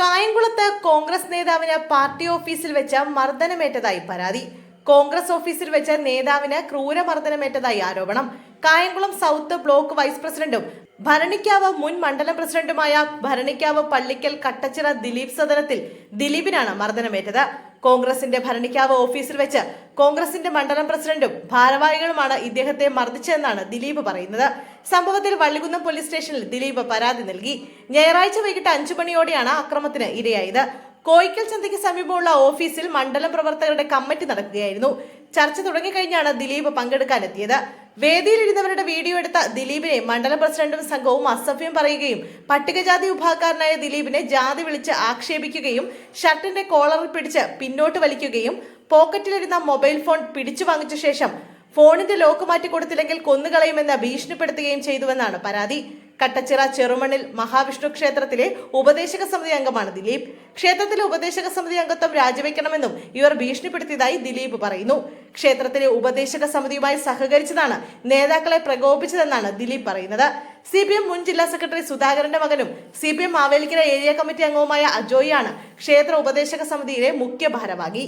കായംകുളത്ത് കോൺഗ്രസ് നേതാവിന് പാർട്ടി ഓഫീസിൽ വെച്ച് മർദ്ദനമേറ്റതായി പരാതി. കോൺഗ്രസ് ഓഫീസിൽ വെച്ച് നേതാവിന് ക്രൂരമർദ്ദനമേറ്റതായി ആരോപണം. കായംകുളം സൗത്ത് ബ്ലോക്ക് വൈസ് പ്രസിഡന്റും ഭരണിക്കാവ് മുൻ മണ്ഡലം പ്രസിഡന്റുമായ ഭരണിക്കാവ് പള്ളിക്കൽ കട്ടച്ചിറ ദിലീപ് സദനത്തിൽ ദിലീപിനാണ് മർദ്ദനമേറ്റത്. കോൺഗ്രസിന്റെ ഭരണിക്കാവ് ഓഫീസിൽ വെച്ച് കോൺഗ്രസിന്റെ മണ്ഡലം പ്രസിഡന്റും ഭാരവാഹികളുമാണ് ഇദ്ദേഹത്തെ മർദ്ദിച്ചതെന്നാണ് ദിലീപ് പറയുന്നത്. സംഭവത്തിൽ വള്ളികുന്നം പോലീസ് സ്റ്റേഷനിൽ ദിലീപ് പരാതി നൽകി. ഞായറാഴ്ച വൈകിട്ട് 5 മണിയോടെയാണ് അക്രമത്തിന് ഇരയായത്. കോയിക്കൽ ചന്തയ്ക്ക് സമീപമുള്ള ഓഫീസിൽ മണ്ഡലം പ്രവർത്തകരുടെ കമ്മിറ്റി നടക്കുകയായിരുന്നു. ചർച്ച തുടങ്ങിക്കഴിഞ്ഞാണ് ദിലീപ് പങ്കെടുക്കാനെത്തിയത്. വേദിയിലിരുന്നവരുടെ വീഡിയോ എടുത്ത ദിലീപിനെ മണ്ഡലം പ്രസിഡന്റും സംഘവും അസഭ്യം പറയുകയും പട്ടികജാതി വിഭാഗക്കാരനായ ദിലീപിനെ ജാതി വിളിച്ച് ആക്ഷേപിക്കുകയും ഷർട്ടിന്റെ കോളറിൽ പിടിച്ച് പിന്നോട്ട് വലിക്കുകയും പോക്കറ്റിലിരുന്ന മൊബൈൽ ഫോൺ പിടിച്ചു വാങ്ങിച്ച ശേഷം ഫോണിന്റെ ലോക്ക് മാറ്റി കൊടുത്തില്ലെങ്കിൽ കൊന്നുകളയുമെന്ന് ഭീഷണിപ്പെടുത്തുകയും ചെയ്തുവെന്നാണ് പരാതി. കട്ടച്ചിറ ചെറുമണ്ണിൽ മഹാവിഷ്ണു ക്ഷേത്രത്തിലെ ഉപദേശക സമിതി അംഗമാണ് ദിലീപ്. ക്ഷേത്രത്തിലെ ഉപദേശക സമിതി അംഗത്വം രാജിവെക്കണമെന്നും ഇവർ ഭീഷണിപ്പെടുത്തിയതായി ദിലീപ് പറയുന്നു. ക്ഷേത്രത്തിലെ ഉപദേശക സമിതിയുമായി സഹകരിച്ചതാണ് നേതാക്കളെ പ്രകോപിച്ചതെന്നാണ് ദിലീപ് പറയുന്നത്. CPM മുൻ ജില്ലാ സെക്രട്ടറി സുധാകരന്റെ മകനും CPM മാവേലിക്കര ഏരിയ കമ്മിറ്റി അംഗവുമായ അജോയാണ് ക്ഷേത്ര ഉപദേശക സമിതിയിലെ മുഖ്യ ഭാരവാഹി.